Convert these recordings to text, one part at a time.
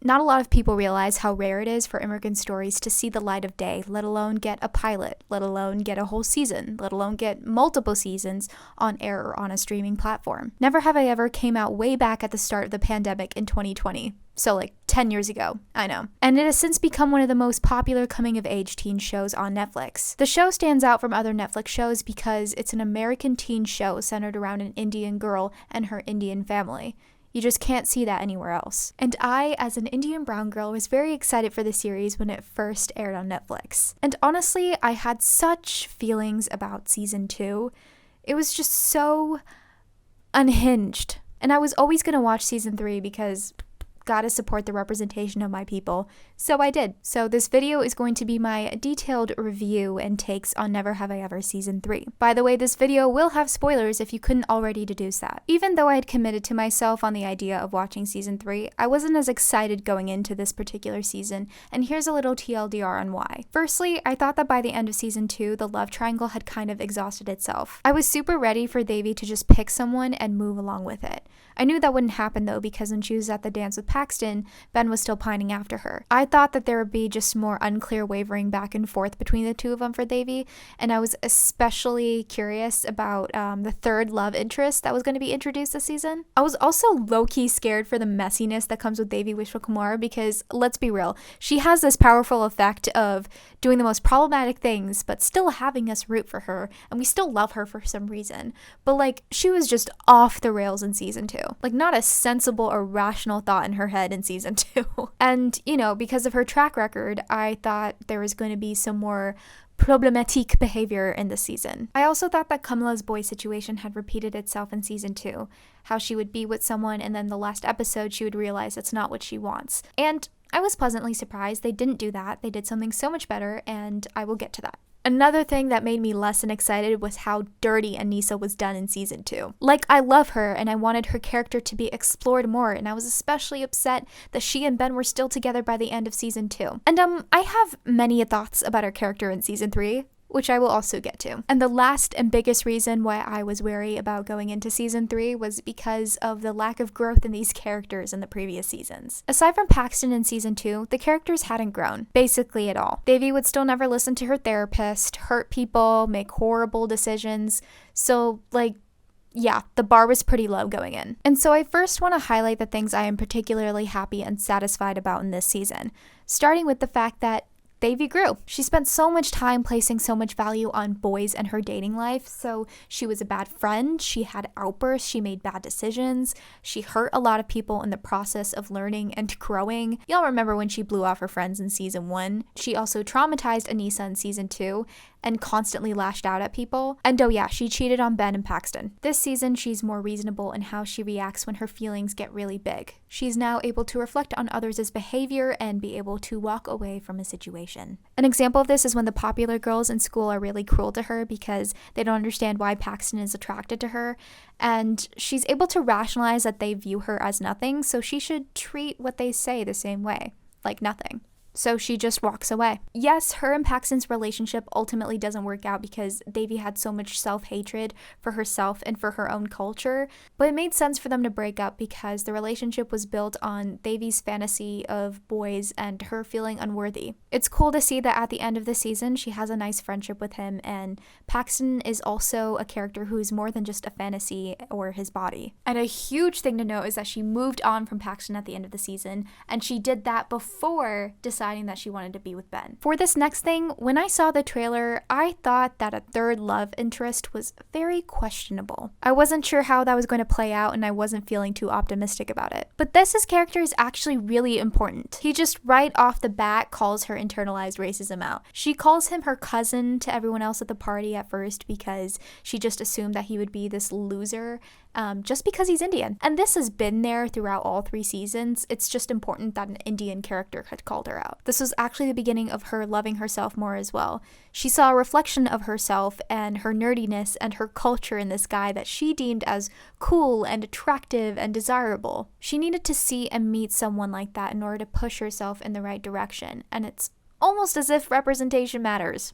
Not a lot of people realize how rare it is for immigrant stories to see the light of day, let alone get a pilot, let alone get a whole season, let alone get multiple seasons on air or on a streaming platform. Never Have I Ever came out way back at the start of the pandemic in 2020. So like 10 years ago, I know. And it has since become one of the most popular coming-of-age teen shows on Netflix. The show stands out from other Netflix shows because it's an American teen show centered around an Indian girl and her Indian family. You just can't see that anywhere else. And I, as an Indian brown girl, was very excited for the series when it first aired on Netflix. And honestly, I had such feelings about season 2. It was just so unhinged. And I was always going to watch season 3 because gotta support the representation of my people. So I did. So this video is going to be my detailed review and takes on Never Have I Ever season 3. By the way, this video will have spoilers if you couldn't already deduce that. Even though I had committed to myself on the idea of watching season 3, I wasn't as excited going into this particular season, and here's a little TLDR on why. Firstly, I thought that by the end of season 2, the love triangle had kind of exhausted itself. I was super ready for Devi to just pick someone and move along with it. I knew that wouldn't happen though, because when she was at the dance with Paxton, Ben was still pining after her. I thought that there would be just more unclear wavering back and forth between the two of them for Devi, and I was especially curious about the third love interest that was going to be introduced this season. I was also low-key scared for the messiness that comes with Devi Vishwakumar because, let's be real, she has this powerful effect of doing the most problematic things but still having us root for her, and we still love her for some reason. But like, she was just off the rails in season 2. Like, not a sensible or rational thought in her head in season 2. And, you know, because of her track record, I thought there was going to be some more problematic behavior in this season. I also thought that Kamala's boy situation had repeated itself in season 2. How she would be with someone and then the last episode she would realize that's not what she wants. And I was pleasantly surprised they didn't do that. They did something so much better, and I will get to that. Another thing that made me less than excited was how dirty Aneesa was done in season 2. Like, I love her and I wanted her character to be explored more, and I was especially upset that she and Ben were still together by the end of season 2. And I have many thoughts about her character in season 3, which I will also get to. And the last and biggest reason why I was wary about going into season 3 was because of the lack of growth in these characters in the previous seasons. Aside from Paxton in season 2, the characters hadn't grown, basically at all. Devi would still never listen to her therapist, hurt people, make horrible decisions. So, like, yeah, the bar was pretty low going in. And so I first want to highlight the things I am particularly happy and satisfied about in this season, starting with the fact that Devi grew. She spent so much time placing so much value on boys and her dating life. So she was a bad friend, she had outbursts, she made bad decisions, she hurt a lot of people in the process of learning and growing. Y'all remember when she blew off her friends in season 1. She also traumatized Aneesa in season 2 and constantly lashed out at people. And oh yeah, she cheated on Ben and Paxton. This season, she's more reasonable in how she reacts when her feelings get really big. She's now able to reflect on others' behavior and be able to walk away from a situation. An example of this is when the popular girls in school are really cruel to her because they don't understand why Paxton is attracted to her, and she's able to rationalize that they view her as nothing, so she should treat what they say the same way, like nothing. So she just walks away. Yes, her and Paxton's relationship ultimately doesn't work out because Devi had so much self-hatred for herself and for her own culture, but it made sense for them to break up because the relationship was built on Devi's fantasy of boys and her feeling unworthy. It's cool to see that at the end of the season, she has a nice friendship with him, and Paxton is also a character who's more than just a fantasy or his body. And a huge thing to note is that she moved on from Paxton at the end of the season, and she did that before deciding that she wanted to be with Ben. For this next thing, when I saw the trailer, I thought that a third love interest was very questionable. I wasn't sure how that was going to play out, and I wasn't feeling too optimistic about it. But this character is actually really important. He just right off the bat calls her internalized racism out. She calls him her cousin to everyone else at the party at first because she just assumed that he would be this loser just because he's Indian. And this has been there throughout all 3 seasons. It's just important that an Indian character had called her out. This was actually the beginning of her loving herself more as well. She saw a reflection of herself and her nerdiness and her culture in this guy that she deemed as cool and attractive and desirable. She needed to see and meet someone like that in order to push herself in the right direction. And it's almost as if representation matters.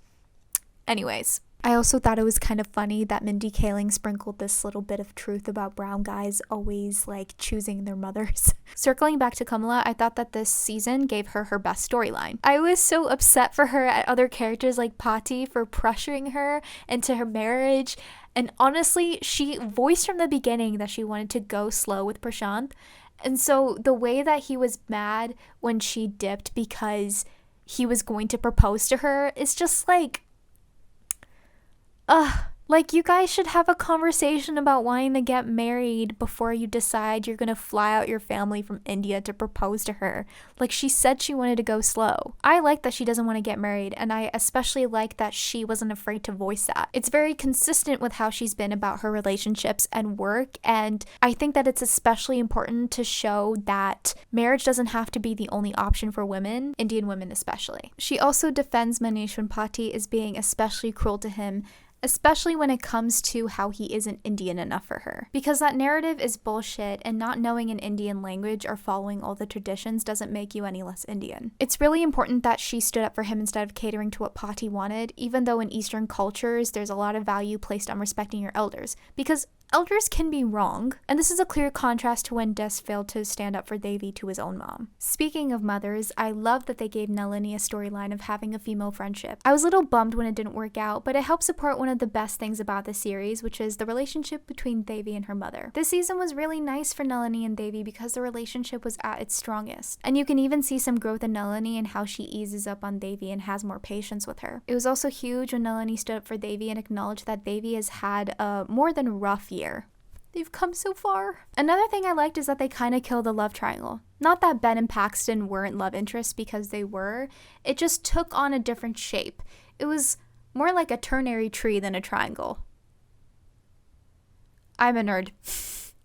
Anyways, I also thought it was kind of funny that Mindy Kaling sprinkled this little bit of truth about brown guys always like choosing their mothers. Circling back to Kamala, I thought that this season gave her her best storyline. I was so upset for her at other characters like Patti for pressuring her into her marriage. And honestly, she voiced from the beginning that she wanted to go slow with Prashant. And so the way that he was mad when she dipped because he was going to propose to her is just like, like you guys should have a conversation about wanting to get married before you decide you're gonna fly out your family from India to propose to her. Like, she said she wanted to go slow. I like that she doesn't want to get married, and I especially like that she wasn't afraid to voice that. It's very consistent with how she's been about her relationships and work, and I think that it's especially important to show that marriage doesn't have to be the only option for women, Indian women especially. She also defends Manish when Patti is being especially cruel to him, especially when it comes to how he isn't Indian enough for her. Because that narrative is bullshit, and not knowing an Indian language or following all the traditions doesn't make you any less Indian. It's really important that she stood up for him instead of catering to what Patti wanted, even though in Eastern cultures there's a lot of value placed on respecting your elders. Because elders can be wrong, and this is a clear contrast to when Des failed to stand up for Devi to his own mom. Speaking of mothers, I love that they gave Nalini a storyline of having a female friendship. I was a little bummed when it didn't work out, but it helped support one of the best things about the series, which is the relationship between Devi and her mother. This season was really nice for Nalini and Devi because the relationship was at its strongest, and you can even see some growth in Nalini and how she eases up on Devi and has more patience with her. It was also huge when Nalini stood up for Devi and acknowledged that Devi has had a more than rough year. They've come so far. Another thing I liked is that they kind of killed the love triangle. Not that Ben and Paxton weren't love interests, because they were. It just took on a different shape. It was more like a ternary tree than a triangle. I'm a nerd.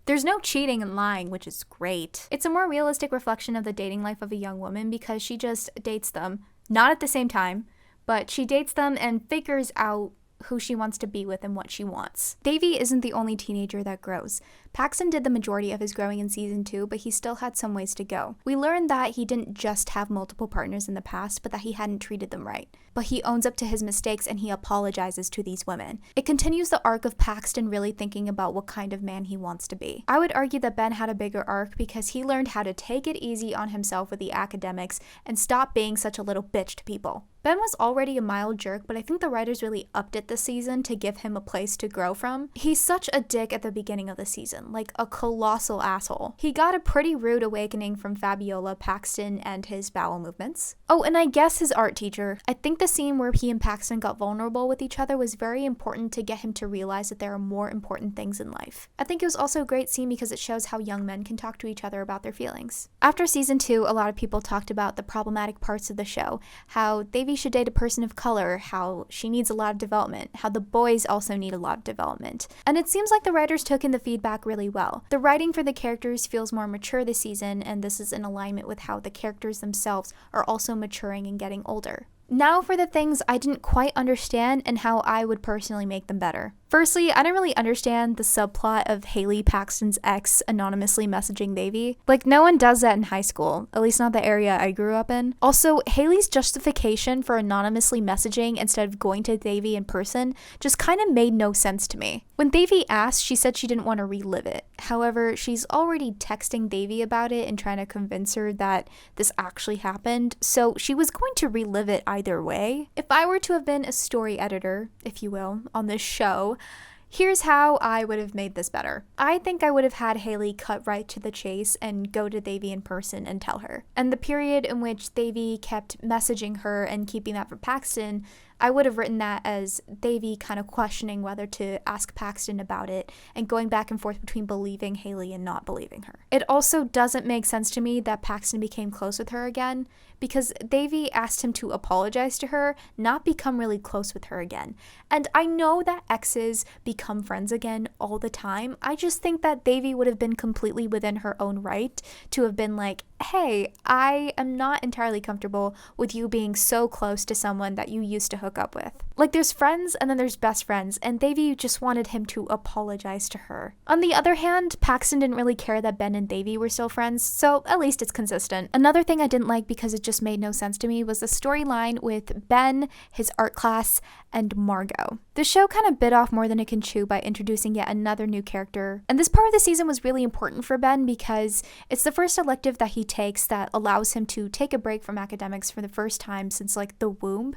There's no cheating and lying, which is great. It's a more realistic reflection of the dating life of a young woman because she just dates them, not at the same time, but she dates them and figures out who she wants to be with and what she wants. Devi isn't the only teenager that grows. Paxton did the majority of his growing in season 2, but he still had some ways to go. We learned that he didn't just have multiple partners in the past, but that he hadn't treated them right. But he owns up to his mistakes and he apologizes to these women. It continues the arc of Paxton really thinking about what kind of man he wants to be. I would argue that Ben had a bigger arc because he learned how to take it easy on himself with the academics and stop being such a little bitch to people. Ben was already a mild jerk, but I think the writers really upped it this season to give him a place to grow from. He's such a dick at the beginning of the season, like a colossal asshole. He got a pretty rude awakening from Fabiola, Paxton, and his bowel movements. Oh, and I guess his art teacher. I think the scene where he and Paxton got vulnerable with each other was very important to get him to realize that there are more important things in life. I think it was also a great scene because it shows how young men can talk to each other about their feelings. After season 2, a lot of people talked about the problematic parts of the show, how Devi should date a person of color, how she needs a lot of development, how the boys also need a lot of development. And it seems like the writers took in the feedback really well. The writing for the characters feels more mature this season, and this is in alignment with how the characters themselves are also maturing and getting older. Now for the things I didn't quite understand and how I would personally make them better. Firstly, I didn't really understand the subplot of Haley, Paxton's ex, anonymously messaging Devi. Like, no one does that in high school, at least not the area I grew up in. Also, Haley's justification for anonymously messaging instead of going to Devi in person just kind of made no sense to me. When Devi asked, she said she didn't want to relive it. However, she's already texting Devi about it and trying to convince her that this actually happened, so she was going to relive it either way. If I were to have been a story editor, if you will, on this show, here's how I would have made this better. I think I would have had Haley cut right to the chase and go to Devi in person and tell her. And the period in which Devi kept messaging her and keeping that for Paxton, I would have written that as Devi kind of questioning whether to ask Paxton about it and going back and forth between believing Haley and not believing her. It also doesn't make sense to me that Paxton became close with her again because Devi asked him to apologize to her, not become really close with her again. And I know that exes become friends again all the time. I just think that Devi would have been completely within her own right to have been like, hey, I am not entirely comfortable with you being so close to someone that you used to hook up with. Like, there's friends and then there's best friends, and Devi just wanted him to apologize to her. On the other hand, Paxton didn't really care that Ben and Devi were still friends, so at least it's consistent. Another thing I didn't like because it just made no sense to me was the storyline with Ben, his art class, and Margot. The show kind of bit off more than it can chew by introducing yet another new character, and this part of the season was really important for Ben because it's the first elective that he takes that allows him to take a break from academics for the first time since like the womb.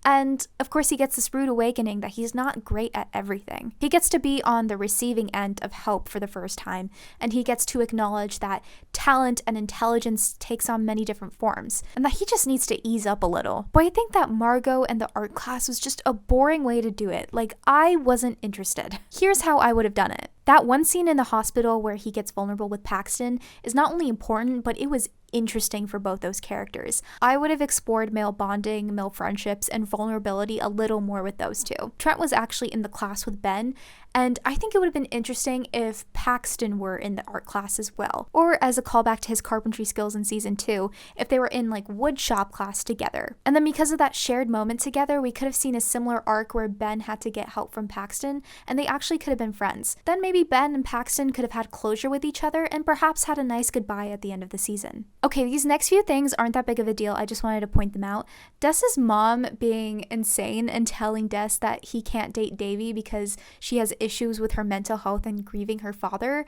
And of course, he gets this rude awakening that he's not great at everything. He gets to be on the receiving end of help for the first time, and he gets to acknowledge that talent and intelligence takes on many different forms, and that he just needs to ease up a little. But I think that Margot and the art class was just a boring way to do it. Like, I wasn't interested. Here's how I would have done it. That one scene in the hospital where he gets vulnerable with Paxton is not only important, but it was interesting for both those characters. I would have explored male bonding, male friendships, and vulnerability a little more with those two. Trent was actually in the class with Ben, and I think it would have been interesting if Paxton were in the art class as well. Or as a callback to his carpentry skills in season 2, if they were in like wood shop class together. And then because of that shared moment together, we could have seen a similar arc where Ben had to get help from Paxton, and they actually could have been friends. Then maybe Ben and Paxton could have had closure with each other and perhaps had a nice goodbye at the end of the season. Okay, these next few things aren't that big of a deal, I just wanted to point them out. Des's mom being insane and telling Des that he can't date Devi because she has issues with her mental health and grieving her father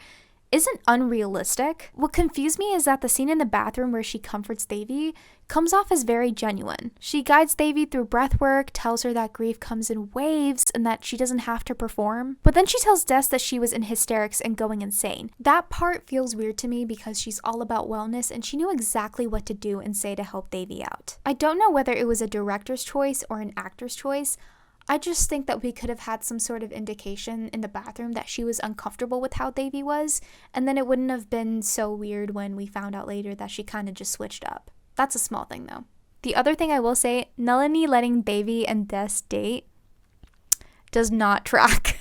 isn't unrealistic. What confused me is that the scene in the bathroom where she comforts Devi comes off as very genuine. She guides Devi through breath work, tells her that grief comes in waves and that she doesn't have to perform. But then she tells Des that she was in hysterics and going insane. That part feels weird to me because she's all about wellness and she knew exactly what to do and say to help Devi out. I don't know whether it was a director's choice or an actor's choice. I just think that we could have had some sort of indication in the bathroom that she was uncomfortable with how Devi was, and then it wouldn't have been so weird when we found out later that she kind of just switched up. That's a small thing though. The other thing I will say, Nalini letting Devi and Des date does not track.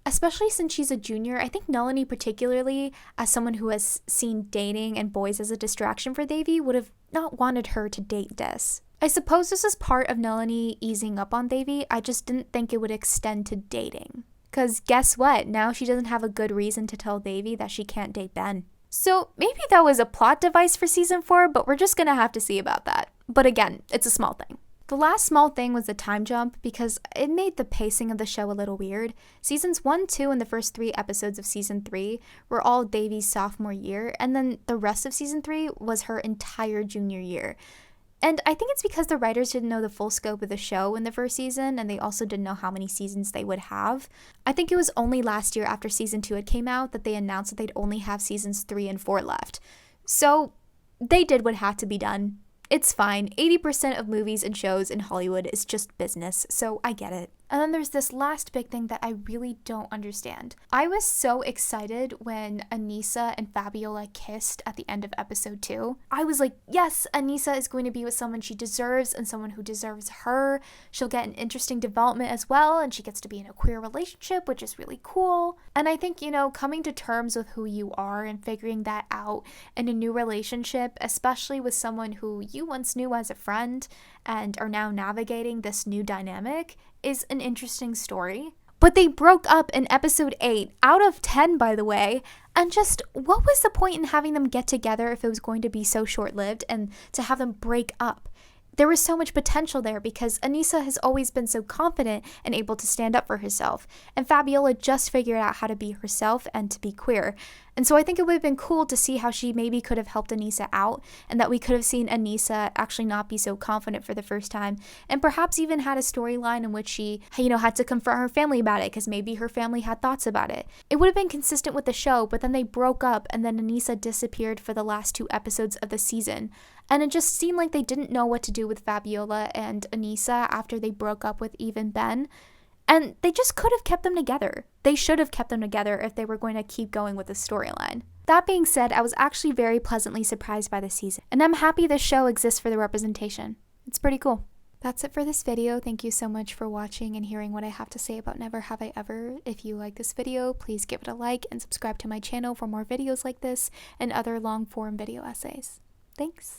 Especially since she's a junior, I think Nalini particularly, as someone who has seen dating and boys as a distraction for Devi, would have not wanted her to date Des. I suppose this is part of Nalini easing up on Devi, I just didn't think it would extend to dating. Cause guess what, now she doesn't have a good reason to tell Devi that she can't date Ben. So maybe that was a plot device for season 4, but we're just gonna have to see about that. But again, it's a small thing. The last small thing was the time jump because it made the pacing of the show a little weird. Seasons 1, 2, and the first 3 episodes of season 3 were all Devi's sophomore year, and then the rest of season 3 was her entire junior year. And I think it's because the writers didn't know the full scope of the show in the first season, and they also didn't know how many seasons they would have. I think it was only last year after season 2 had came out that they announced that they'd only have seasons 3 and 4 left. So they did what had to be done. It's fine. 80% of movies and shows in Hollywood is just business, so I get it. And then there's this last big thing that I really don't understand. I was so excited when Aneesa and Fabiola kissed at the end of episode 2. I was like, yes, Aneesa is going to be with someone she deserves and someone who deserves her. She'll get an interesting development as well, and she gets to be in a queer relationship, which is really cool. And I think, coming to terms with who you are and figuring that out in a new relationship, especially with someone who you once knew as a friend and are now navigating this new dynamic, is an interesting story. But they broke up in episode 8, out of 10 by the way, and just what was the point in having them get together if it was going to be so short-lived and to have them break up? There was so much potential there because Aneesa has always been so confident and able to stand up for herself, and Fabiola just figured out how to be herself and to be queer. And so I think it would have been cool to see how she maybe could have helped Aneesa out, and that we could have seen Aneesa actually not be so confident for the first time, and perhaps even had a storyline in which she, had to confront her family about it because maybe her family had thoughts about it. It would have been consistent with the show, but then they broke up and then Aneesa disappeared for the last 2 episodes of the season. And it just seemed like they didn't know what to do with Fabiola and Aneesa after they broke up with Eve and Ben. And they just could have kept them together. They should have kept them together if they were going to keep going with the storyline. That being said, I was actually very pleasantly surprised by the season, and I'm happy this show exists for the representation. It's pretty cool. That's it for this video. Thank you so much for watching and hearing what I have to say about Never Have I Ever. If you like this video, please give it a like and subscribe to my channel for more videos like this and other long form video essays. Thanks.